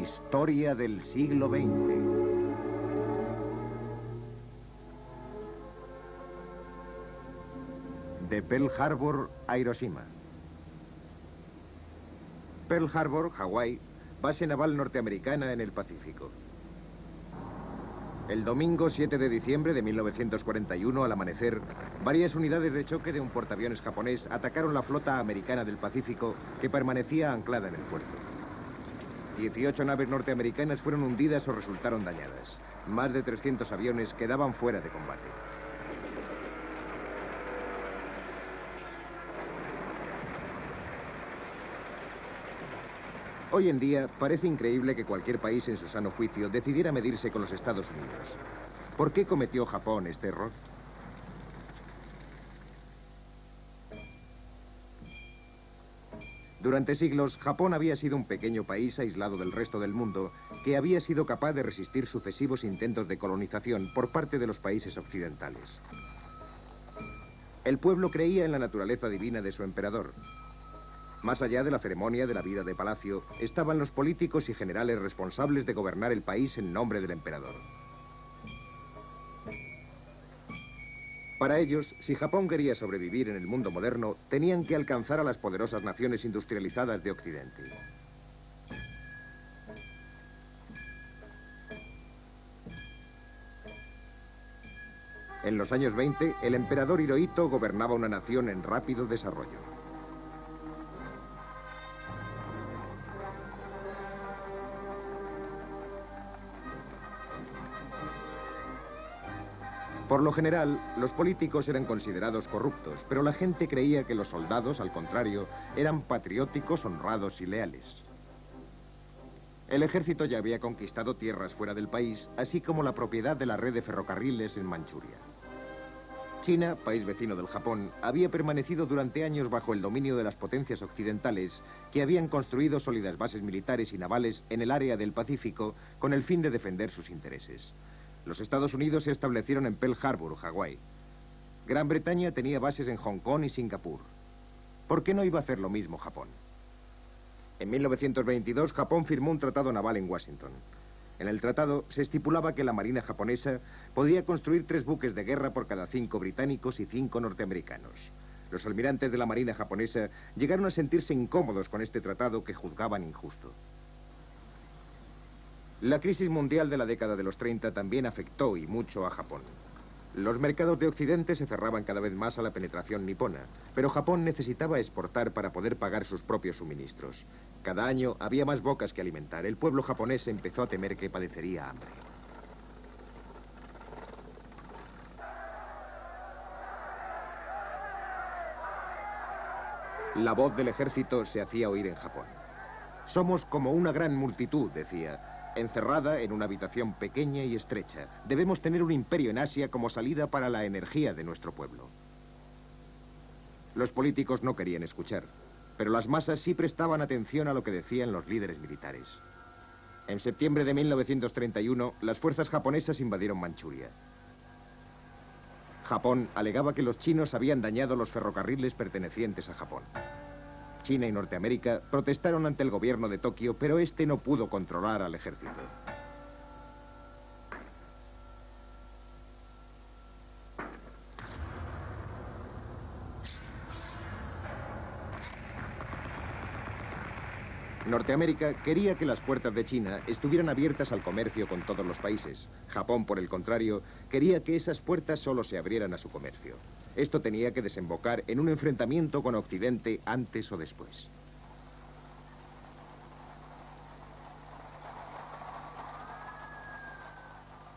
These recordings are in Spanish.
Historia del siglo XX. De Pearl Harbor a Hiroshima. Pearl Harbor, Hawái, base naval norteamericana en el Pacífico. El domingo 7 de diciembre de 1941, al amanecer, varias unidades de choque de un portaaviones japonés atacaron la flota americana del Pacífico que permanecía anclada en el puerto. 18 naves norteamericanas fueron hundidas o resultaron dañadas. Más de 300 aviones quedaban fuera de combate. Hoy en día parece increíble que cualquier país en su sano juicio decidiera medirse con los Estados Unidos. ¿Por qué cometió Japón este error? Durante siglos, Japón había sido un pequeño país aislado del resto del mundo que había sido capaz de resistir sucesivos intentos de colonización por parte de los países occidentales. El pueblo creía en la naturaleza divina de su emperador. Más allá de la ceremonia de la vida de palacio, estaban los políticos y generales responsables de gobernar el país en nombre del emperador. Para ellos, si Japón quería sobrevivir en el mundo moderno, tenían que alcanzar a las poderosas naciones industrializadas de Occidente. En los años 20, el emperador Hirohito gobernaba una nación en rápido desarrollo. Por lo general, los políticos eran considerados corruptos, pero la gente creía que los soldados, al contrario, eran patrióticos, honrados y leales. El ejército ya había conquistado tierras fuera del país, así como la propiedad de la red de ferrocarriles en Manchuria. China, país vecino del Japón, había permanecido durante años bajo el dominio de las potencias occidentales, que habían construido sólidas bases militares y navales en el área del Pacífico con el fin de defender sus intereses. Los Estados Unidos se establecieron en Pearl Harbor, Hawái. Gran Bretaña tenía bases en Hong Kong y Singapur. ¿Por qué no iba a hacer lo mismo Japón? En 1922, Japón firmó un tratado naval en Washington. En el tratado se estipulaba que la marina japonesa podía construir 3 buques de guerra por cada 5 británicos y 5 norteamericanos. Los almirantes de la marina japonesa llegaron a sentirse incómodos con este tratado que juzgaban injusto. La crisis mundial de la década de los 30 también afectó y mucho a Japón. Los mercados de Occidente se cerraban cada vez más a la penetración nipona, pero Japón necesitaba exportar para poder pagar sus propios suministros. Cada año había más bocas que alimentar. El pueblo japonés empezó a temer que padecería hambre. La voz del ejército se hacía oír en Japón. Somos como una gran multitud, decía, encerrada en una habitación pequeña y estrecha. Debemos tener un imperio en Asia como salida para la energía de nuestro pueblo. Los políticos no querían escuchar, pero las masas sí prestaban atención a lo que decían los líderes militares. En septiembre de 1931, las fuerzas japonesas invadieron Manchuria. Japón alegaba que los chinos habían dañado los ferrocarriles pertenecientes a Japón. China y Norteamérica protestaron ante el gobierno de Tokio, pero este no pudo controlar al ejército. Norteamérica quería que las puertas de China estuvieran abiertas al comercio con todos los países. Japón, por el contrario, quería que esas puertas solo se abrieran a su comercio. Esto tenía que desembocar en un enfrentamiento con Occidente antes o después.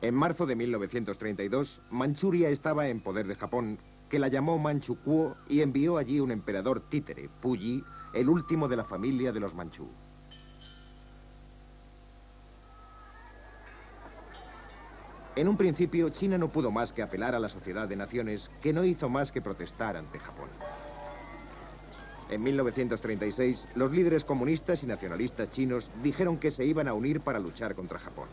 En marzo de 1932, Manchuria estaba en poder de Japón, que la llamó Manchukuo y envió allí un emperador títere, Puyi, el último de la familia de los manchú. En un principio, China no pudo más que apelar a la Sociedad de Naciones, que no hizo más que protestar ante Japón. En 1936, los líderes comunistas y nacionalistas chinos dijeron que se iban a unir para luchar contra Japón.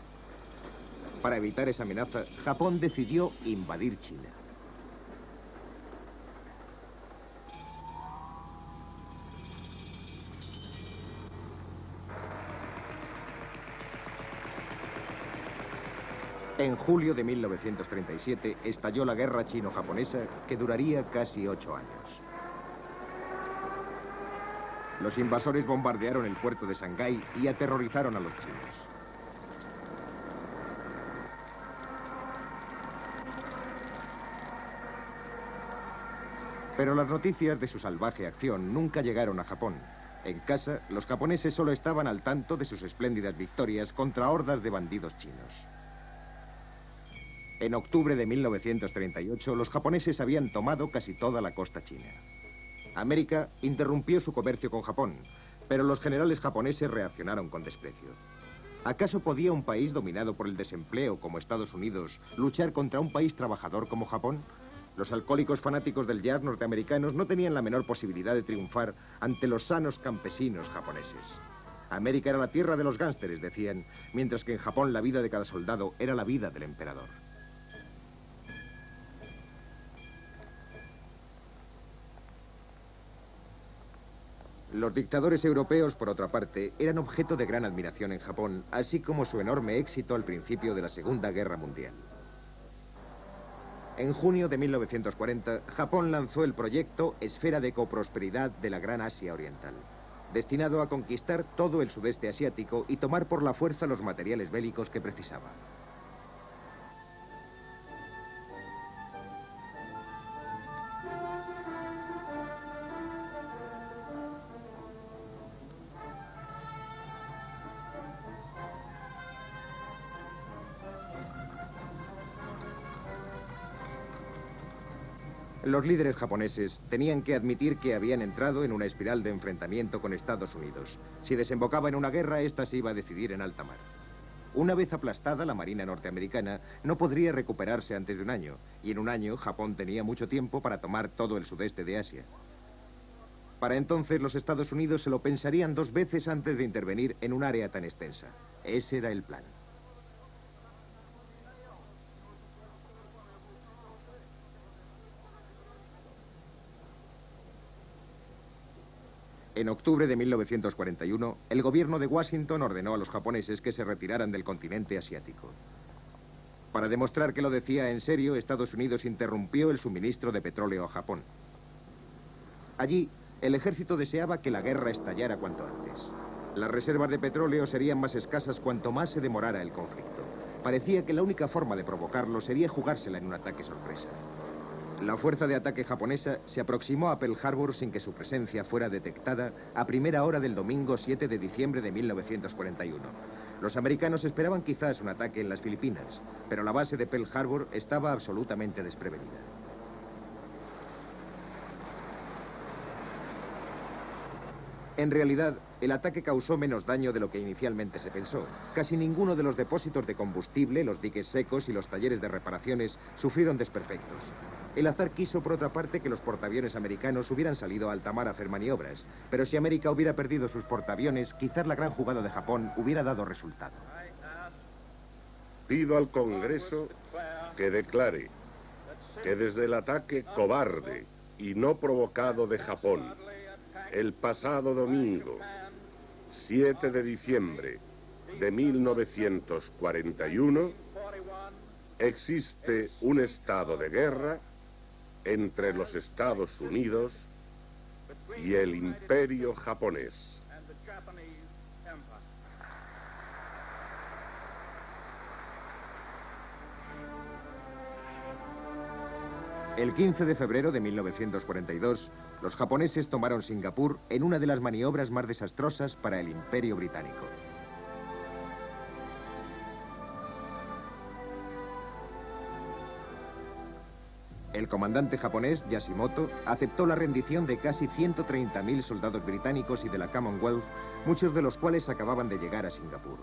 Para evitar esa amenaza, Japón decidió invadir China. En julio de 1937 estalló la guerra chino-japonesa que duraría casi 8 años. Los invasores bombardearon el puerto de Shanghái y aterrorizaron a los chinos. Pero las noticias de su salvaje acción nunca llegaron a Japón. En casa, los japoneses solo estaban al tanto de sus espléndidas victorias contra hordas de bandidos chinos. En octubre de 1938, los japoneses habían tomado casi toda la costa china. América interrumpió su comercio con Japón, pero los generales japoneses reaccionaron con desprecio. ¿Acaso podía un país dominado por el desempleo como Estados Unidos luchar contra un país trabajador como Japón? Los alcohólicos fanáticos del jazz norteamericanos no tenían la menor posibilidad de triunfar ante los sanos campesinos japoneses. América era la tierra de los gánsteres, decían, mientras que en Japón la vida de cada soldado era la vida del emperador. Los dictadores europeos, por otra parte, eran objeto de gran admiración en Japón, así como su enorme éxito al principio de la Segunda Guerra Mundial. En junio de 1940, Japón lanzó el proyecto Esfera de Coprosperidad de la Gran Asia Oriental, destinado a conquistar todo el sudeste asiático y tomar por la fuerza los materiales bélicos que precisaba. Los líderes japoneses tenían que admitir que habían entrado en una espiral de enfrentamiento con Estados Unidos. Si desembocaba en una guerra, esta se iba a decidir en alta mar. Una vez aplastada, la Marina norteamericana no podría recuperarse antes de un año, y en un año Japón tenía mucho tiempo para tomar todo el sudeste de Asia. Para entonces los Estados Unidos se lo pensarían 2 veces antes de intervenir en un área tan extensa. Ese era el plan. En octubre de 1941, el gobierno de Washington ordenó a los japoneses que se retiraran del continente asiático. Para demostrar que lo decía en serio, Estados Unidos interrumpió el suministro de petróleo a Japón. Allí, el ejército deseaba que la guerra estallara cuanto antes. Las reservas de petróleo serían más escasas cuanto más se demorara el conflicto. Parecía que la única forma de provocarlo sería jugársela en un ataque sorpresa. La fuerza de ataque japonesa se aproximó a Pearl Harbor sin que su presencia fuera detectada a primera hora del domingo 7 de diciembre de 1941. Los americanos esperaban quizás un ataque en las Filipinas, pero la base de Pearl Harbor estaba absolutamente desprevenida. En realidad, el ataque causó menos daño de lo que inicialmente se pensó. Casi ninguno de los depósitos de combustible, los diques secos y los talleres de reparaciones sufrieron desperfectos. El azar quiso, por otra parte, que los portaaviones americanos hubieran salido a alta mar a hacer maniobras, pero si América hubiera perdido sus portaaviones, quizás la gran jugada de Japón hubiera dado resultado. Pido al Congreso que declare que desde el ataque cobarde y no provocado de Japón, el pasado domingo, 7 de diciembre de 1941, existe un estado de guerra entre los Estados Unidos y el Imperio japonés. El 15 de febrero de 1942, los japoneses tomaron Singapur en una de las maniobras más desastrosas para el Imperio británico. El comandante japonés, Yashimoto, aceptó la rendición de casi 130.000 soldados británicos y de la Commonwealth, muchos de los cuales acababan de llegar a Singapur.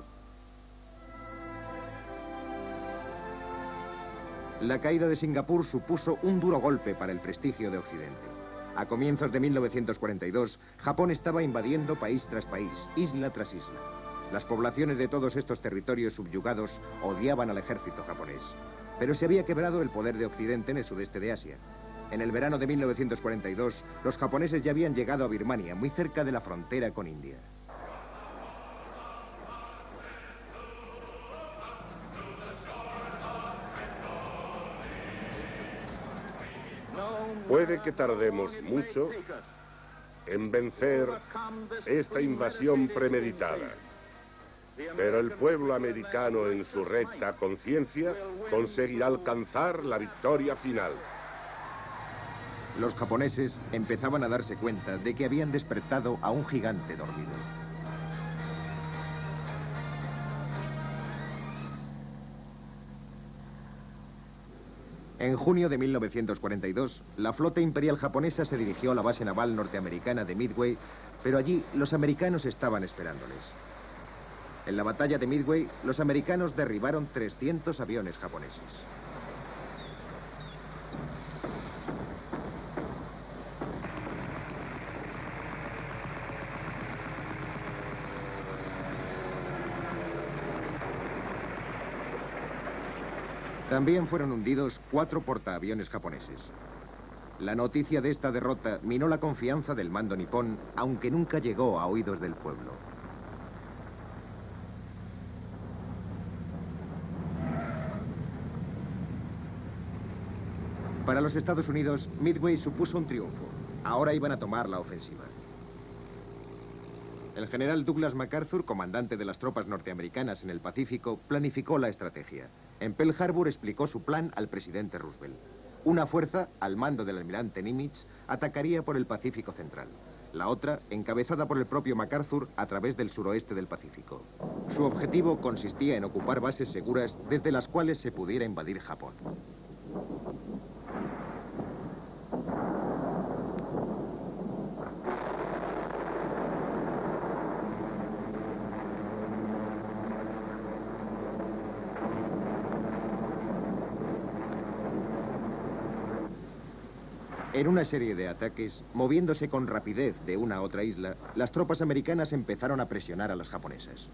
La caída de Singapur supuso un duro golpe para el prestigio de Occidente. A comienzos de 1942, Japón estaba invadiendo país tras país, isla tras isla. Las poblaciones de todos estos territorios subyugados odiaban al ejército japonés. Pero se había quebrado el poder de Occidente en el sudeste de Asia. En el verano de 1942, los japoneses ya habían llegado a Birmania, muy cerca de la frontera con India. Puede que tardemos mucho en vencer esta invasión premeditada, pero el pueblo americano en su recta conciencia conseguirá alcanzar la victoria final. Los japoneses empezaban a darse cuenta de que habían despertado a un gigante dormido. En junio de 1942, la flota imperial japonesa se dirigió a la base naval norteamericana de Midway, pero allí los americanos estaban esperándoles. En la batalla de Midway, los americanos derribaron 300 aviones japoneses. También fueron hundidos 4 portaaviones japoneses. La noticia de esta derrota minó la confianza del mando nipón, aunque nunca llegó a oídos del pueblo. Para los Estados Unidos, Midway supuso un triunfo. Ahora iban a tomar la ofensiva. El general Douglas MacArthur, comandante de las tropas norteamericanas en el Pacífico, planificó la estrategia. En Pearl Harbor explicó su plan al presidente Roosevelt. Una fuerza, al mando del almirante Nimitz, atacaría por el Pacífico Central. La otra, encabezada por el propio MacArthur, a través del suroeste del Pacífico. Su objetivo consistía en ocupar bases seguras desde las cuales se pudiera invadir Japón. En una serie de ataques, moviéndose con rapidez de una a otra isla, las tropas americanas empezaron a presionar a las japonesas.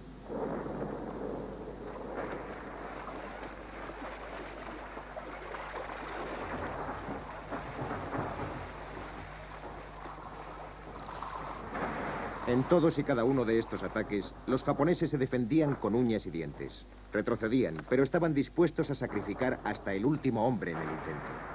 En todos y cada uno de estos ataques, los japoneses se defendían con uñas y dientes. Retrocedían, pero estaban dispuestos a sacrificar hasta el último hombre en el intento.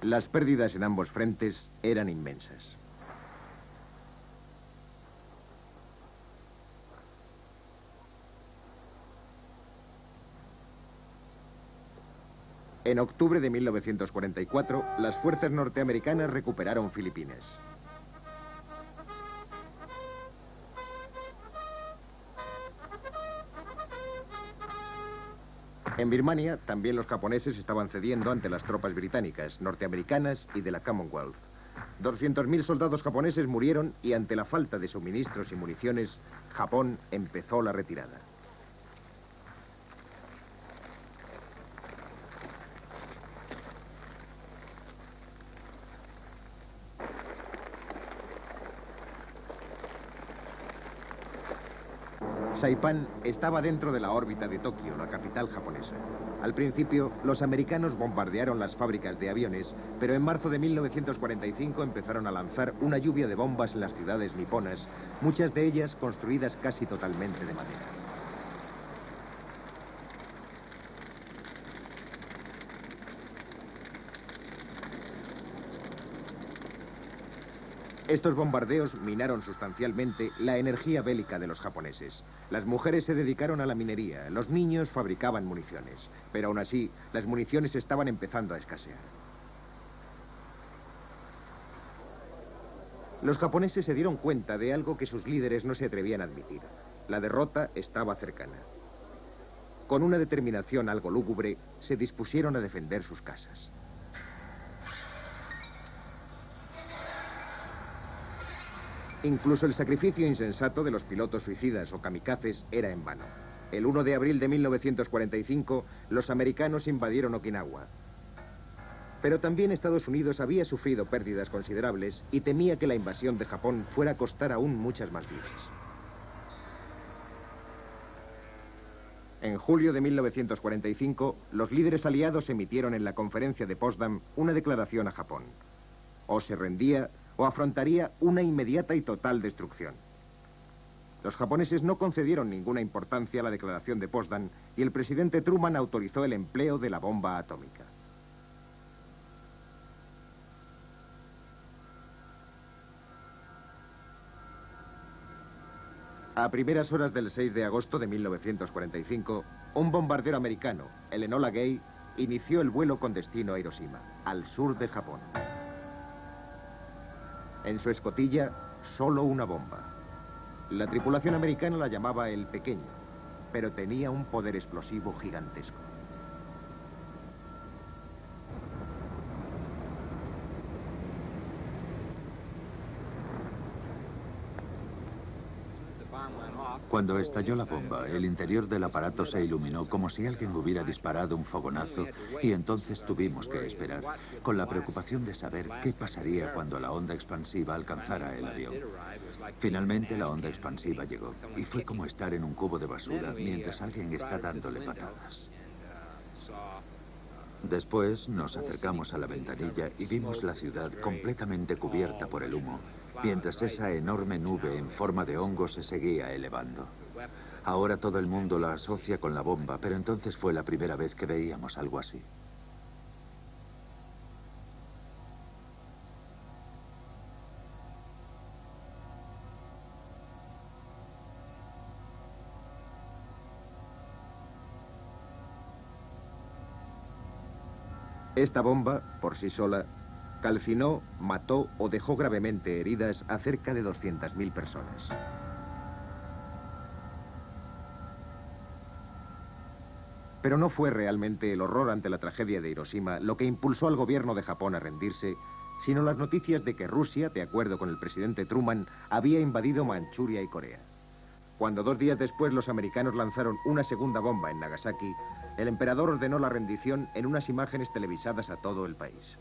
Las pérdidas en ambos frentes eran inmensas. En octubre de 1944, las fuerzas norteamericanas recuperaron Filipinas. En Birmania, también los japoneses estaban cediendo ante las tropas británicas, norteamericanas y de la Commonwealth. 200.000 soldados japoneses murieron y ante la falta de suministros y municiones, Japón empezó la retirada. Saipán estaba dentro de la órbita de Tokio, la capital japonesa. Al principio, los americanos bombardearon las fábricas de aviones, pero en marzo de 1945 empezaron a lanzar una lluvia de bombas en las ciudades niponas, muchas de ellas construidas casi totalmente de madera. Estos bombardeos minaron sustancialmente la energía bélica de los japoneses. Las mujeres se dedicaron a la minería, los niños fabricaban municiones, pero aún así, las municiones estaban empezando a escasear. Los japoneses se dieron cuenta de algo que sus líderes no se atrevían a admitir. La derrota estaba cercana. Con una determinación algo lúgubre, se dispusieron a defender sus casas. Incluso el sacrificio insensato de los pilotos suicidas o kamikazes era en vano. El 1 de abril de 1945, los americanos invadieron Okinawa. Pero también Estados Unidos había sufrido pérdidas considerables y temía que la invasión de Japón fuera a costar aún muchas más vidas. En julio de 1945, los líderes aliados emitieron en la conferencia de Potsdam una declaración a Japón. O se rendía o afrontaría una inmediata y total destrucción. Los japoneses no concedieron ninguna importancia a la declaración de Potsdam y el presidente Truman autorizó el empleo de la bomba atómica. A primeras horas del 6 de agosto de 1945, un bombardero americano, el Enola Gay, inició el vuelo con destino a Hiroshima, al sur de Japón. En su escotilla, solo una bomba. La tripulación americana la llamaba el Pequeño, pero tenía un poder explosivo gigantesco. Cuando estalló la bomba, el interior del aparato se iluminó como si alguien hubiera disparado un fogonazo y entonces tuvimos que esperar, con la preocupación de saber qué pasaría cuando la onda expansiva alcanzara el avión. Finalmente la onda expansiva llegó y fue como estar en un cubo de basura mientras alguien está dándole patadas. Después nos acercamos a la ventanilla y vimos la ciudad completamente cubierta por el humo, mientras esa enorme nube en forma de hongo se seguía elevando. Ahora todo el mundo la asocia con la bomba, pero entonces fue la primera vez que veíamos algo así. Esta bomba, por sí sola, calcinó, mató o dejó gravemente heridas a cerca de 200.000 personas. Pero no fue realmente el horror ante la tragedia de Hiroshima lo que impulsó al gobierno de Japón a rendirse, sino las noticias de que Rusia, de acuerdo con el presidente Truman, había invadido Manchuria y Corea. Cuando 2 días después los americanos lanzaron una segunda bomba en Nagasaki, el emperador ordenó la rendición en unas imágenes televisadas a todo el país.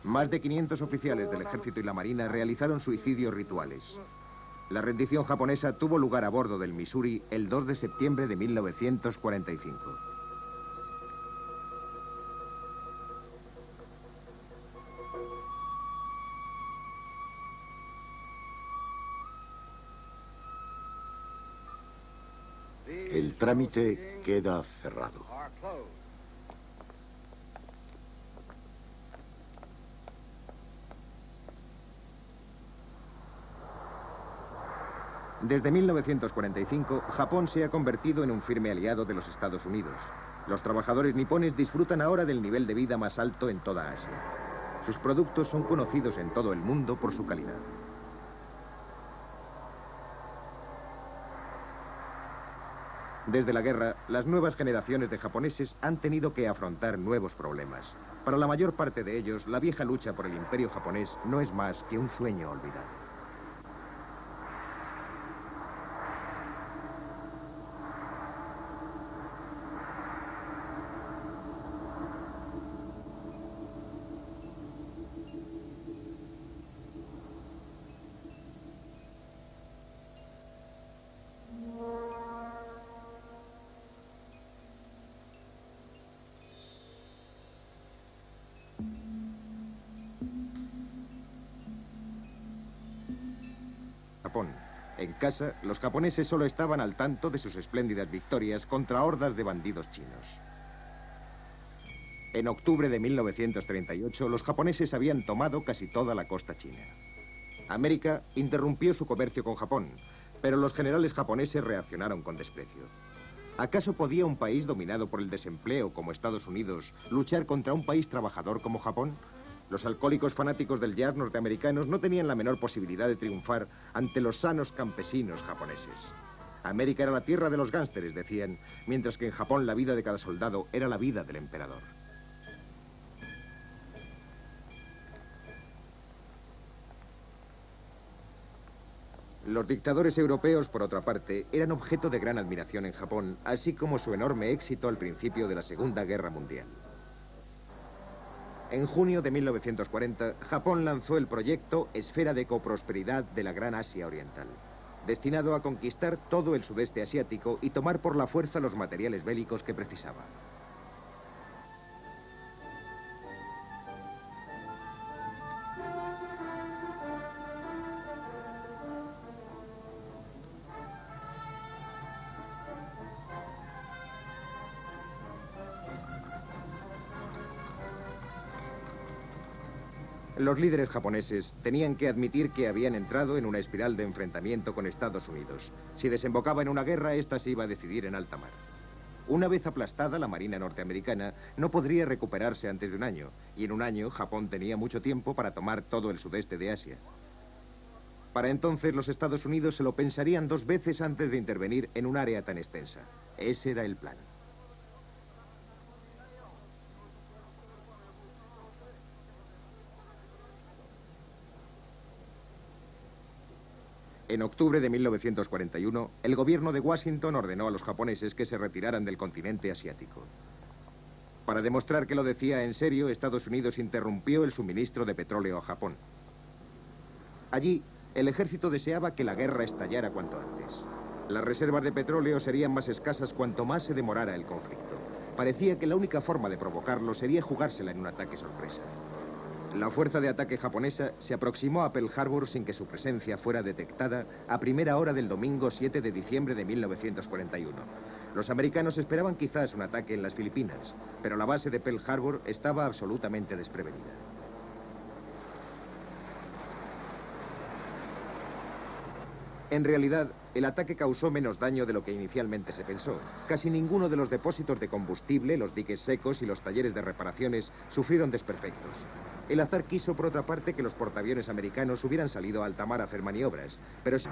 Más de 500 oficiales del ejército y la marina realizaron suicidios rituales. La rendición japonesa tuvo lugar a bordo del Missouri el 2 de septiembre de 1945. El trámite queda cerrado. Desde 1945, Japón se ha convertido en un firme aliado de los Estados Unidos. Los trabajadores nipones disfrutan ahora del nivel de vida más alto en toda Asia. Sus productos son conocidos en todo el mundo por su calidad. Desde la guerra, las nuevas generaciones de japoneses han tenido que afrontar nuevos problemas. Para la mayor parte de ellos, la vieja lucha por el imperio japonés no es más que un sueño olvidado. Japón. En casa, los japoneses solo estaban al tanto de sus espléndidas victorias contra hordas de bandidos chinos. En octubre de 1938, los japoneses habían tomado casi toda la costa china. América interrumpió su comercio con Japón, pero los generales japoneses reaccionaron con desprecio. ¿Acaso podía un país dominado por el desempleo como Estados Unidos luchar contra un país trabajador como Japón? Los alcohólicos fanáticos del jazz norteamericanos no tenían la menor posibilidad de triunfar ante los sanos campesinos japoneses. América era la tierra de los gánsteres, decían, mientras que en Japón la vida de cada soldado era la vida del emperador. Los dictadores europeos, por otra parte, eran objeto de gran admiración en Japón, así como su enorme éxito al principio de la Segunda Guerra Mundial. En junio de 1940, Japón lanzó el proyecto Esfera de Coprosperidad de la Gran Asia Oriental, destinado a conquistar todo el sudeste asiático y tomar por la fuerza los materiales bélicos que precisaba. Los líderes japoneses tenían que admitir que habían entrado en una espiral de enfrentamiento con Estados Unidos. Si desembocaba en una guerra, esta se iba a decidir en alta mar. Una vez aplastada, la Marina norteamericana no podría recuperarse antes de un año, y en un año Japón tenía mucho tiempo para tomar todo el sudeste de Asia. Para entonces los Estados Unidos se lo pensarían 2 veces antes de intervenir en un área tan extensa. Ese era el plan. En octubre de 1941, el gobierno de Washington ordenó a los japoneses que se retiraran del continente asiático. Para demostrar que lo decía en serio, Estados Unidos interrumpió el suministro de petróleo a Japón. Allí, el ejército deseaba que la guerra estallara cuanto antes. Las reservas de petróleo serían más escasas cuanto más se demorara el conflicto. Parecía que la única forma de provocarlo sería jugársela en un ataque sorpresa. La fuerza de ataque japonesa se aproximó a Pearl Harbor sin que su presencia fuera detectada a primera hora del domingo 7 de diciembre de 1941. Los americanos esperaban quizás un ataque en las Filipinas, pero la base de Pearl Harbor estaba absolutamente desprevenida. En realidad, el ataque causó menos daño de lo que inicialmente se pensó. Casi ninguno de los depósitos de combustible, los diques secos y los talleres de reparaciones sufrieron desperfectos. El azar quiso, por otra parte, que los portaaviones americanos hubieran salido a alta mar a hacer maniobras, pero sí.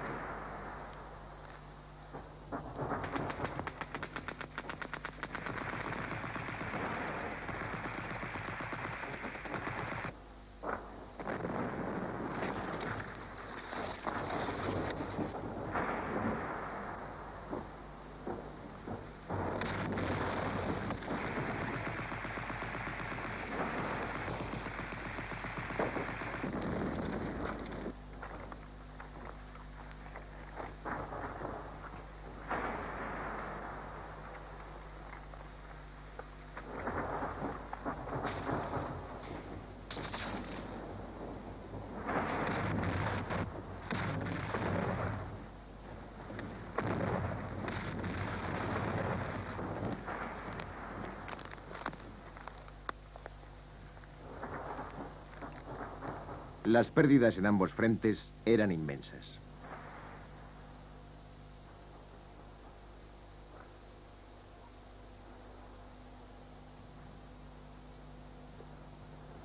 Las pérdidas en ambos frentes eran inmensas.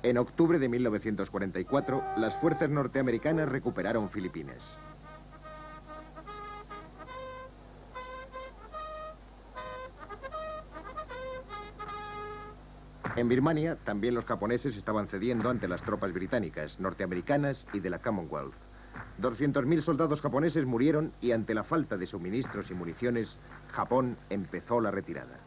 En octubre de 1944, las fuerzas norteamericanas recuperaron Filipinas. En Birmania, también los japoneses estaban cediendo ante las tropas británicas, norteamericanas y de la Commonwealth. 200.000 soldados japoneses murieron y ante la falta de suministros y municiones, Japón empezó la retirada.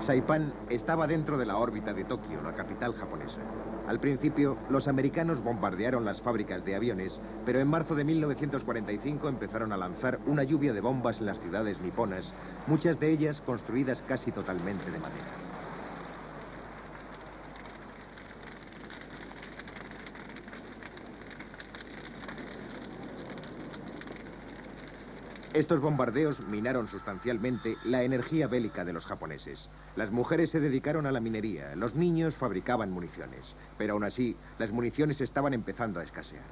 Saipán estaba dentro de la órbita de Tokio, la capital japonesa. Al principio, los americanos bombardearon las fábricas de aviones, pero en marzo de 1945 empezaron a lanzar una lluvia de bombas en las ciudades niponas, muchas de ellas construidas casi totalmente de madera. Estos bombardeos minaron sustancialmente la energía bélica de los japoneses. Las mujeres se dedicaron a la minería, los niños fabricaban municiones, pero aún así, las municiones estaban empezando a escasear.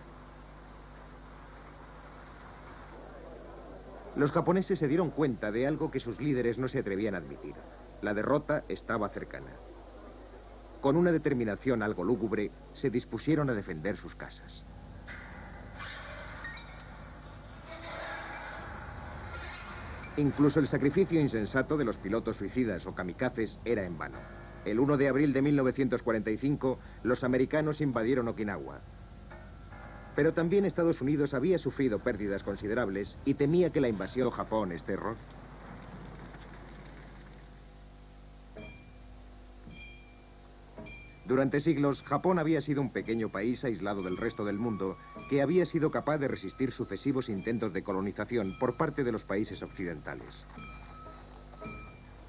Los japoneses se dieron cuenta de algo que sus líderes no se atrevían a admitir. La derrota estaba cercana. Con una determinación algo lúgubre, se dispusieron a defender sus casas. Incluso el sacrificio insensato de los pilotos suicidas o kamikazes era en vano. El 1 de abril de 1945, los americanos invadieron Okinawa. Pero también Estados Unidos había sufrido pérdidas considerables y temía que la invasión de Japón este error. Durante siglos, Japón había sido un pequeño país aislado del resto del mundo que había sido capaz de resistir sucesivos intentos de colonización por parte de los países occidentales.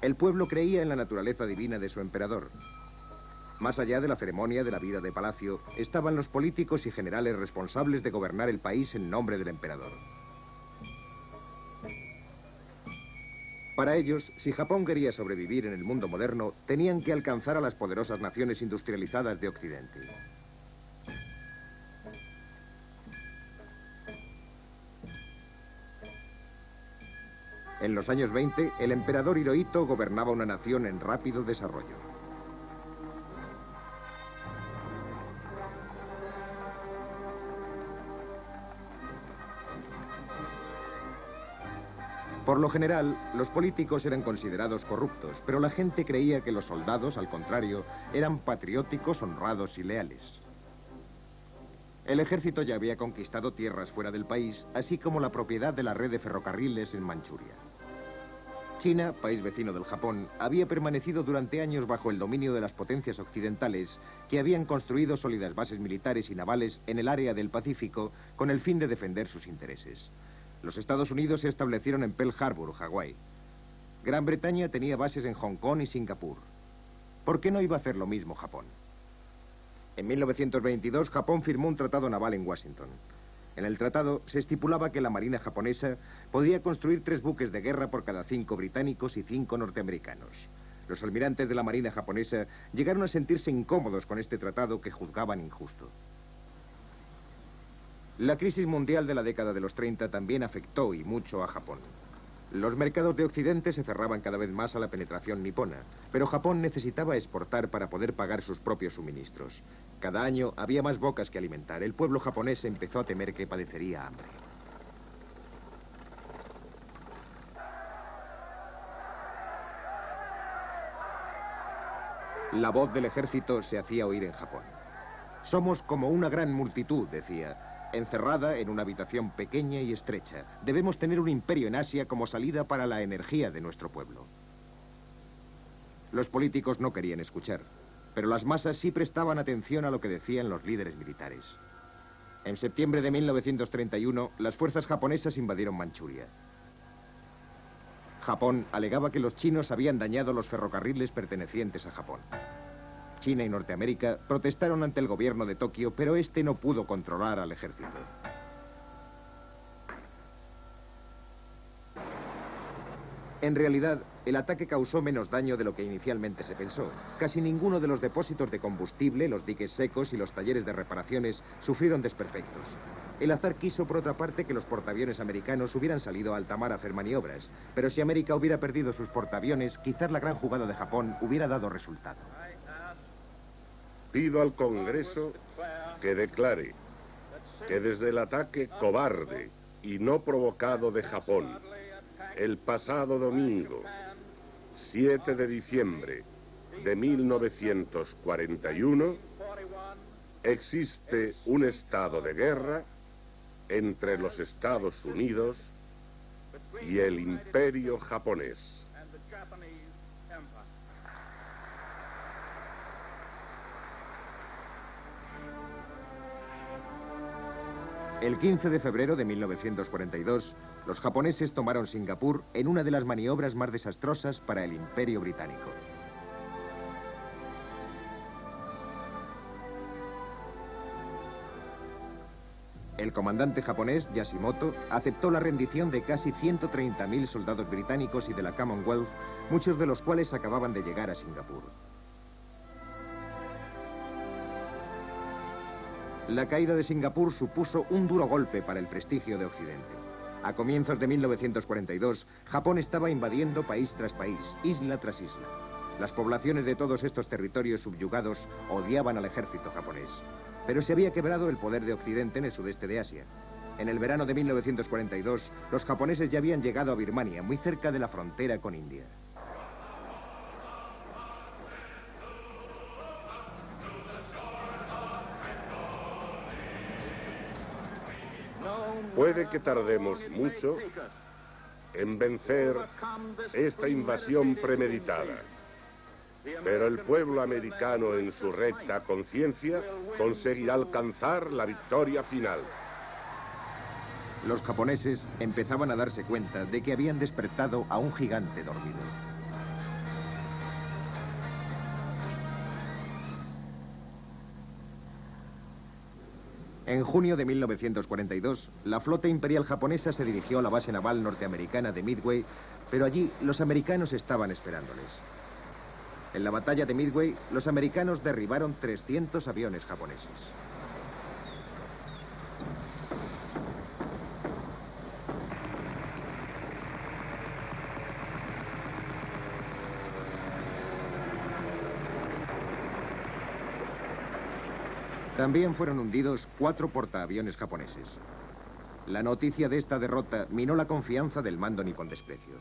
El pueblo creía en la naturaleza divina de su emperador. Más allá de la ceremonia de la vida de palacio, estaban los políticos y generales responsables de gobernar el país en nombre del emperador. Para ellos, si Japón quería sobrevivir en el mundo moderno, tenían que alcanzar a las poderosas naciones industrializadas de Occidente. En los años 20, el emperador Hirohito gobernaba una nación en rápido desarrollo. Por lo general, los políticos eran considerados corruptos, pero la gente creía que los soldados, al contrario, eran patrióticos, honrados y leales. El ejército ya había conquistado tierras fuera del país, así como la propiedad de la red de ferrocarriles en Manchuria. China, país vecino del Japón, había permanecido durante años bajo el dominio de las potencias occidentales que habían construido sólidas bases militares y navales en el área del Pacífico con el fin de defender sus intereses. Los Estados Unidos se establecieron en Pearl Harbor, Hawái. Gran Bretaña tenía bases en Hong Kong y Singapur. ¿Por qué no iba a hacer lo mismo Japón? En 1922, Japón firmó un tratado naval en Washington. En el tratado se estipulaba que la marina japonesa podía construir 3 buques de guerra por cada 5 británicos y 5 norteamericanos. Los almirantes de la marina japonesa llegaron a sentirse incómodos con este tratado que juzgaban injusto. La crisis mundial de la década de los 30 también afectó y mucho a Japón. Los mercados de Occidente se cerraban cada vez más a la penetración nipona, pero Japón necesitaba exportar para poder pagar sus propios suministros. Cada año había más bocas que alimentar. El pueblo japonés empezó a temer que padecería hambre. La voz del ejército se hacía oír en Japón. Somos como una gran multitud, decía, encerrada en una habitación pequeña y estrecha. Debemos tener un imperio en Asia como salida para la energía de nuestro pueblo. Los políticos no querían escuchar, pero las masas sí prestaban atención a lo que decían los líderes militares. En septiembre de 1931, las fuerzas japonesas invadieron Manchuria. Japón alegaba que los chinos habían dañado los ferrocarriles pertenecientes a Japón. China y Norteamérica protestaron ante el gobierno de Tokio, pero este no pudo controlar al ejército. En realidad, el ataque causó menos daño de lo que inicialmente se pensó. Casi ninguno de los depósitos de combustible, los diques secos y los talleres de reparaciones sufrieron desperfectos. El azar quiso, por otra parte, que los portaaviones americanos hubieran salido a alta mar a hacer maniobras. Pero si América hubiera perdido sus portaaviones, quizás la gran jugada de Japón hubiera dado resultado. Pido al Congreso que declare que desde el ataque cobarde y no provocado de Japón, el pasado domingo, 7 de diciembre de 1941, existe un estado de guerra entre los Estados Unidos y el Imperio japonés. El 15 de febrero de 1942, los japoneses tomaron Singapur en una de las maniobras más desastrosas para el Imperio británico. El comandante japonés, Yashimoto, aceptó la rendición de casi 130.000 soldados británicos y de la Commonwealth, muchos de los cuales acababan de llegar a Singapur. La caída de Singapur supuso un duro golpe para el prestigio de Occidente. A comienzos de 1942, Japón estaba invadiendo país tras país, isla tras isla. Las poblaciones de todos estos territorios subyugados odiaban al ejército japonés. Pero se había quebrado el poder de Occidente en el sudeste de Asia. En el verano de 1942, los japoneses ya habían llegado a Birmania, muy cerca de la frontera con India. Puede que tardemos mucho en vencer esta invasión premeditada, pero el pueblo americano en su recta conciencia conseguirá alcanzar la victoria final. Los japoneses empezaban a darse cuenta de que habían despertado a un gigante dormido. En junio de 1942, la flota imperial japonesa se dirigió a la base naval norteamericana de Midway, pero allí los americanos estaban esperándoles. En la batalla de Midway, los americanos derribaron 300 aviones japoneses. También fueron hundidos 4 portaaviones japoneses. La noticia de esta derrota minó la confianza del mando nipón desprecio.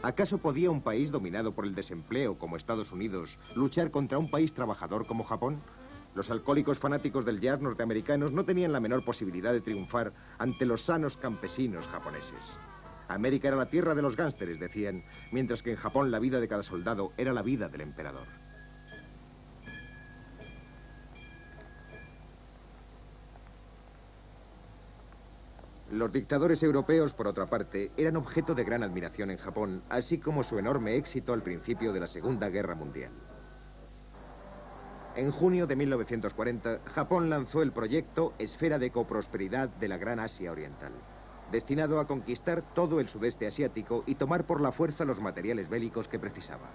¿Acaso podía un país dominado por el desempleo como Estados Unidos luchar contra un país trabajador como Japón? Los alcohólicos fanáticos del jazz norteamericanos no tenían la menor posibilidad de triunfar ante los sanos campesinos japoneses. América era la tierra de los gánsteres, decían, mientras que en Japón la vida de cada soldado era la vida del emperador. Los dictadores europeos, por otra parte, eran objeto de gran admiración en Japón, así como su enorme éxito al principio de la Segunda Guerra Mundial. En junio de 1940, Japón lanzó el proyecto Esfera de Coprosperidad de la Gran Asia Oriental, destinado a conquistar todo el sudeste asiático y tomar por la fuerza los materiales bélicos que precisaba.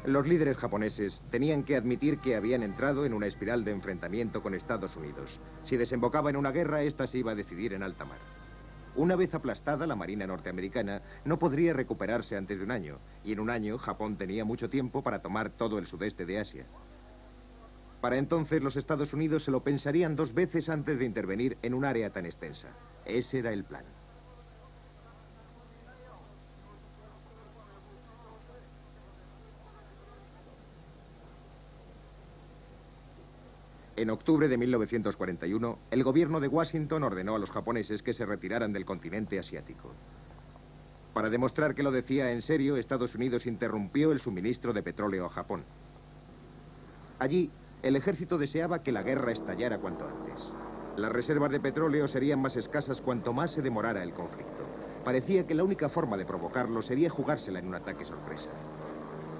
Los líderes japoneses tenían que admitir que habían entrado en una espiral de enfrentamiento con Estados Unidos. Si desembocaba en una guerra, esta se iba a decidir en alta mar. Una vez aplastada, la marina norteamericana no podría recuperarse antes de un año, y en un año Japón tenía mucho tiempo para tomar todo el sudeste de Asia. Para entonces los Estados Unidos se lo pensarían 2 veces antes de intervenir en un área tan extensa. Ese era el plan. En octubre de 1941, el gobierno de Washington ordenó a los japoneses que se retiraran del continente asiático. Para demostrar que lo decía en serio, Estados Unidos interrumpió el suministro de petróleo a Japón. Allí, el ejército deseaba que la guerra estallara cuanto antes. Las reservas de petróleo serían más escasas cuanto más se demorara el conflicto. Parecía que la única forma de provocarlo sería jugársela en un ataque sorpresa.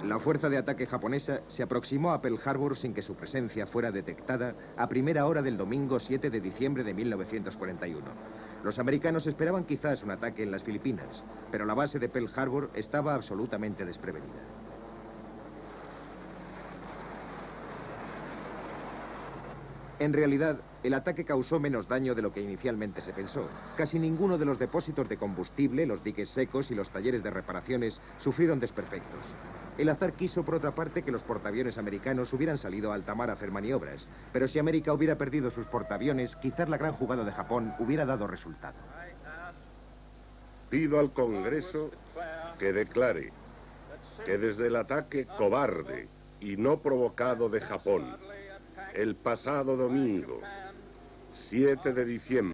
La fuerza de ataque japonesa se aproximó a Pearl Harbor sin que su presencia fuera detectada a primera hora del domingo 7 de diciembre de 1941. Los americanos esperaban quizás un ataque en las Filipinas, pero la base de Pearl Harbor estaba absolutamente desprevenida. En realidad, el ataque causó menos daño de lo que inicialmente se pensó. Casi ninguno de los depósitos de combustible, los diques secos y los talleres de reparaciones sufrieron desperfectos. El azar quiso, por otra parte, que los portaaviones americanos hubieran salido a alta mar a hacer maniobras. Pero si América hubiera perdido sus portaaviones, quizás la gran jugada de Japón hubiera dado resultado. Pido al Congreso que declare que desde el ataque cobarde y no provocado de Japón, el pasado domingo, 7 de diciembre,